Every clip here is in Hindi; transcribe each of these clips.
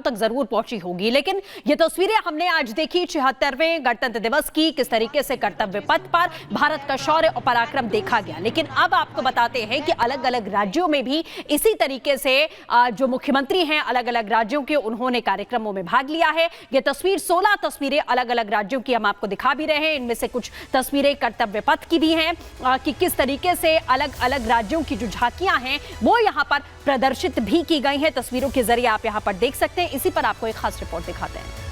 तक जरूर पहुंची होगी, लेकिन ये तस्वीरें हमने आज देखी 76वें गणतंत्र दिवस की, किस तरीके से कर्तव्य पथ पर भारत का शौर्य और पराक्रम देखा गया। लेकिन अब आपको बताते हैं कि अलग अलग राज्यों में भी इसी तरीके से जो मुख्यमंत्री हैं अलग अलग राज्यों के, उन्होंने कार्यक्रमों में भाग लिया है। ये तस्वीर 16 तस्वीरें अलग अलग राज्यों की हम आपको दिखा भी रहे हैं। इनमें से कुछ तस्वीरें कर्तव्य पथ की भी हैं कि किस तरीके से अलग अलग राज्यों की जो झांकियां हैं वो यहां पर प्रदर्शित भी की गई हैं। तस्वीरों के जरिए आप यहां पर देख सकते हैं। इसी पर आपको एक खास रिपोर्ट दिखाते हैं।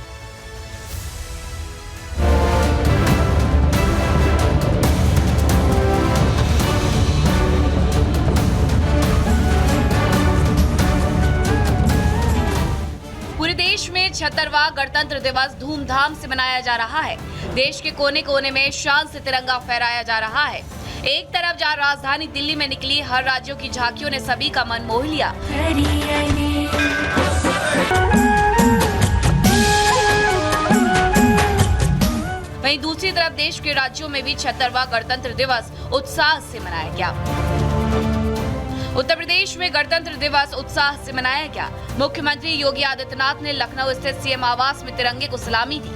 पूरे देश में 76वां गणतंत्र दिवस धूमधाम से मनाया जा रहा है। देश के कोने कोने में शान से तिरंगा फहराया जा रहा है। एक तरफ जहां राजधानी दिल्ली में निकली हर राज्यों की झांकियों ने सभी का मन मोह लिया, वहीं दूसरी तरफ देश के राज्यों में भी 76वां गणतंत्र दिवस उत्साह से मनाया गया। उत्तर प्रदेश में गणतंत्र दिवस उत्साह से मनाया गया। मुख्यमंत्री योगी आदित्यनाथ ने लखनऊ स्थित सीएम आवास में तिरंगे को सलामी दी।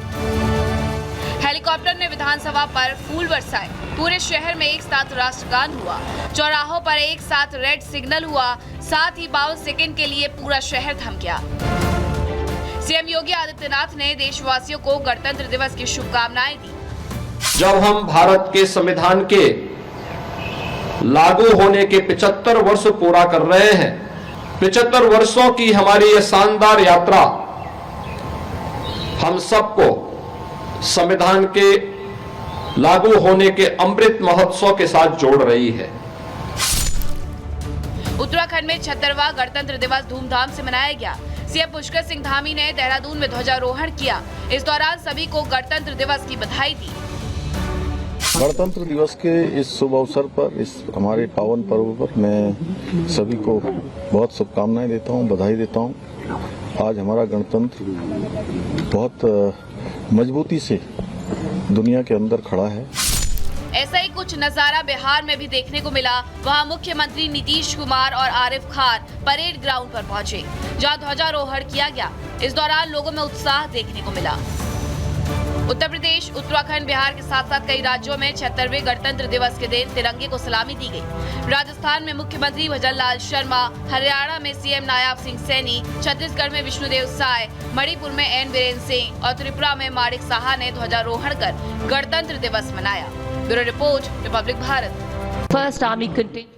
हेलीकॉप्टर ने विधानसभा पर फूल बरसाए। पूरे शहर में एक साथ राष्ट्रगान हुआ। चौराहों पर एक साथ रेड सिग्नल हुआ। साथ ही 52 सेकंड के लिए पूरा शहर थम गया। सीएम योगी आदित्यनाथ ने देशवासियों को गणतंत्र दिवस की शुभकामनाएं दी। जब हम भारत के संविधान के लागू होने के 75 वर्ष पूरा कर रहे हैं, 75 वर्षों की हमारी ये शानदार यात्रा हम सबको संविधान के लागू होने के अमृत महोत्सव के साथ जोड़ रही है। उत्तराखंड में 76वां गणतंत्र दिवस धूमधाम से मनाया गया। सीएम पुष्कर सिंह धामी ने देहरादून में ध्वजारोहण किया। इस दौरान सभी को गणतंत्र दिवस की बधाई दी। गणतंत्र दिवस के इस शुभ अवसर पर, इस हमारे पावन पर्व पर मैं सभी को बहुत शुभकामनाएं देता हूं, बधाई देता हूं। आज हमारा गणतंत्र बहुत मजबूती से दुनिया के अंदर खड़ा है। ऐसा ही कुछ नजारा बिहार में भी देखने को मिला। वहां मुख्यमंत्री नीतीश कुमार और आरिफ खान परेड ग्राउंड पर पहुंचे, जहां ध्वजारोहण किया गया। इस दौरान लोगों में उत्साह देखने को मिला। उत्तर प्रदेश, उत्तराखंड, बिहार के साथ साथ कई राज्यों में 76वें गणतंत्र दिवस के दिन तिरंगे को सलामी दी गई। राजस्थान में मुख्यमंत्री भजनलाल शर्मा, हरियाणा में सीएम नायब सिंह सैनी, छत्तीसगढ़ में विष्णुदेव साय, मणिपुर में एन बीरेन सिंह और त्रिपुरा में माणिक साहा ने ध्वजारोहण कर गणतंत्र दिवस मनाया। Bureau report, Republic Bharat. First army contingent.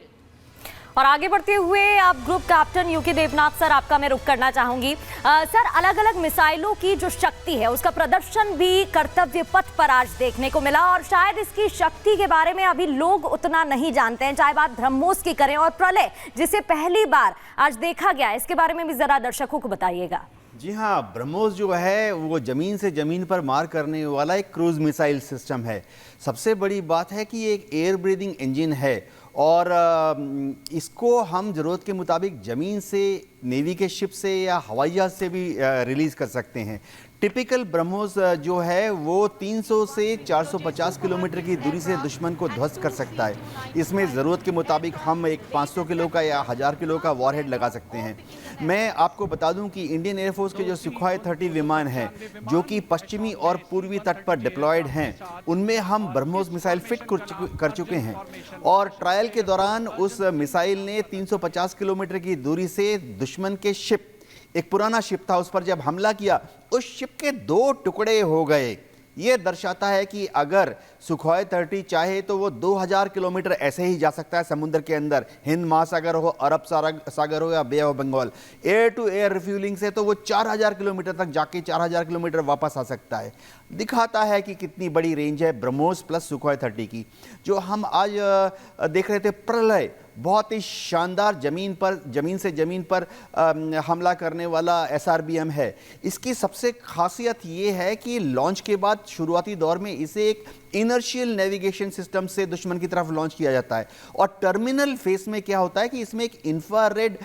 और आगे बढ़ते हुए आप group captain UK Devnath sir, आपका मैं रुख करना चाहूंगी। सर, अलग अलग मिसाइलों की जो शक्ति है उसका प्रदर्शन भी कर्तव्य पथ पर आज देखने को मिला, और शायद इसकी शक्ति के बारे में अभी लोग उतना नहीं जानते हैं, चाहे बात ब्रह्मोस की करें और प्रलय जिसे पहली बार आज देखा गया, इसके बारे में भी जरा दर्शकों को बताइएगा। जी हाँ, ब्रह्मोस जो है वो ज़मीन से ज़मीन पर मार करने वाला एक क्रूज मिसाइल सिस्टम है। सबसे बड़ी बात है कि ये एक एयर ब्रीदिंग इंजन है और इसको हम ज़रूरत के मुताबिक ज़मीन से, नेवी के शिप से या हवाई जहाज़ से भी रिलीज़ कर सकते हैं। टिपिकल ब्रह्मोस जो है वो 300 से 450 किलोमीटर की दूरी से दुश्मन को ध्वस्त कर सकता है। इसमें ज़रूरत के मुताबिक हम एक 500 किलो का या 1000 किलो का वॉरहेड लगा सकते हैं। मैं आपको बता दूं कि इंडियन एयरफोर्स के जो सुखोई 30 विमान हैं जो कि पश्चिमी और पूर्वी तट पर डिप्लॉयड हैं, उनमें हम ब्रह्मोस मिसाइल फिट कर चुके हैं और ट्रायल के दौरान उस मिसाइल ने 350 किलोमीटर की दूरी से दुश्मन के शिप, एक पुराना शिप था, उस पर जब हमला किया उस शिप के 2 टुकड़े हो गए। ये दर्शाता है कि अगर सुखोई 30 चाहे तो वो 2000 किलोमीटर ऐसे ही जा सकता है समुद्र के अंदर, हिंद महासागर हो, अरब सागर हो या Bay of Bengal. Air to air refuelling से तो वो 4000 किलोमीटर तक जाके 4000 किलोमीटर वापस आ सकता है। दिखाता है कि कितनी बड़ी रेंज है ब्रह्मोस प्लस सुखोई 30 की। जो हम आज देख रहे थे प्रलय, बहुत ही शानदार ज़मीन से ज़मीन पर हमला करने वाला SRBM है। इसकी सबसे खासियत ये है कि लॉन्च के बाद शुरुआती दौर में इसे एक इनर्शियल नेविगेशन सिस्टम से दुश्मन की तरफ लॉन्च किया जाता है और टर्मिनल फेस में क्या होता है कि इसमें एक इंफ्रारेड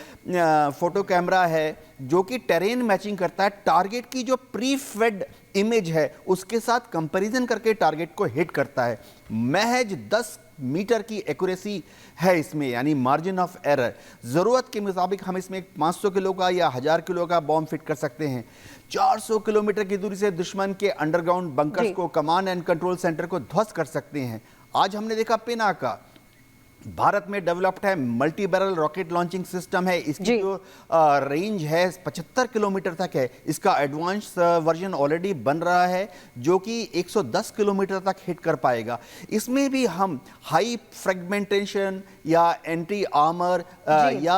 फोटो कैमरा है जो कि टेरेन मैचिंग करता है। टारगेट की जो प्री फेड इमेज है उसके साथ कंपैरिजन करके टारगेट को हिट करता है। महज 10 मीटर की एक्यूरेसी है इसमें, यानी मार्जिन ऑफ एरर। ज़रूरत के मुताबिक हम इसमें 500 किलो का या 1000 किलो का बॉम्ब फिट कर सकते हैं। 400 किलोमीटर की दूरी से दुश्मन के अंडरग्राउंड बंकर्स को, कमांड एंड कंट्रोल सेंटर को ध्वस्त कर सकते हैं। आज हमने देखा पिनाका भारत में डेवलप्ड है, multi barrel rocket launching system है। इसकी जो रेंज है 75 किलोमीटर तक है। इसका एडवांस वर्जन ऑलरेडी बन रहा है जो कि 110 किलोमीटर तक हिट कर पाएगा। इसमें भी हम हाई फ्रेगमेंटेशन या एंटी आर्मर या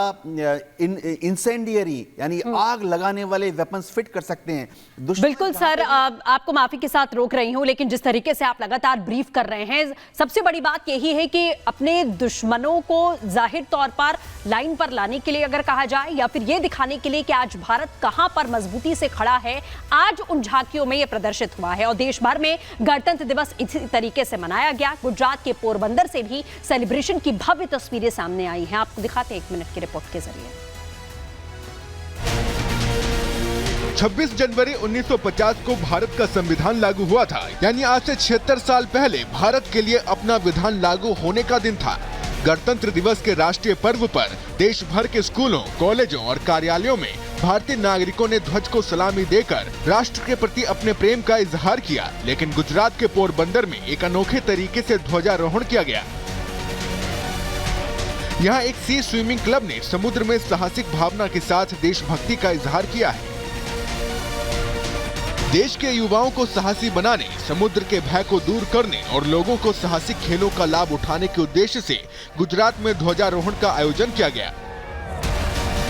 इंसेंडियरी यानी आग लगाने वाले वेपन्स फिट कर सकते हैं। बिल्कुल सर, आपको माफी के साथ रोक रही हूं, लेकिन जिस तरीके से आप लगातार ब्रीफ कर रहे हैं, सबसे बड़ी बात यही है कि अपने दुश्मनों को जाहिर तौर पर लाइन पर लाने के लिए अगर कहा जाए या फिर ये दिखाने के लिए कि आज भारत कहां पर मजबूती से खड़ा है, आज उन झांकियों में यह प्रदर्शित हुआ है। और देश भर में गणतंत्र दिवस इसी तरीके से मनाया गया। गुजरात के पोरबंदर से भी सेलिब्रेशन की भव्य तस्वीरें सामने आई हैं। आपको दिखाते हैं 1 मिनट की रिपोर्ट के जरिए। 26 जनवरी 1950 को भारत का संविधान लागू हुआ था, यानी आज से 76 साल पहले भारत के लिए अपना विधान लागू होने का दिन था। गणतंत्र दिवस के राष्ट्रीय पर्व पर देश भर के स्कूलों, कॉलेजों और कार्यालयों में भारतीय नागरिकों ने ध्वज को सलामी देकर राष्ट्र के प्रति अपने प्रेम का इजहार किया। लेकिन गुजरात के पोरबंदर में एक अनोखे तरीके से ध्वजारोहण किया गया। यहाँ एक सी स्विमिंग क्लब ने समुद्र में साहसिक भावना के साथ देशभक्ति का इजहार किया है। देश के युवाओं को साहसी बनाने, समुद्र के भय को दूर करने और लोगों को साहसिक खेलों का लाभ उठाने के उद्देश्य से गुजरात में ध्वजारोहण का आयोजन किया गया।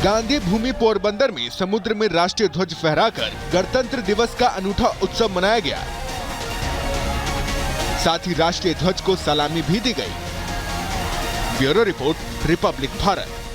गांधी भूमि पोरबंदर में समुद्र में राष्ट्रीय ध्वज फहराकर गणतंत्र दिवस का अनूठा उत्सव मनाया गया। साथ ही राष्ट्रीय ध्वज को सलामी भी दी गई। Bureau report, Republic Bharat.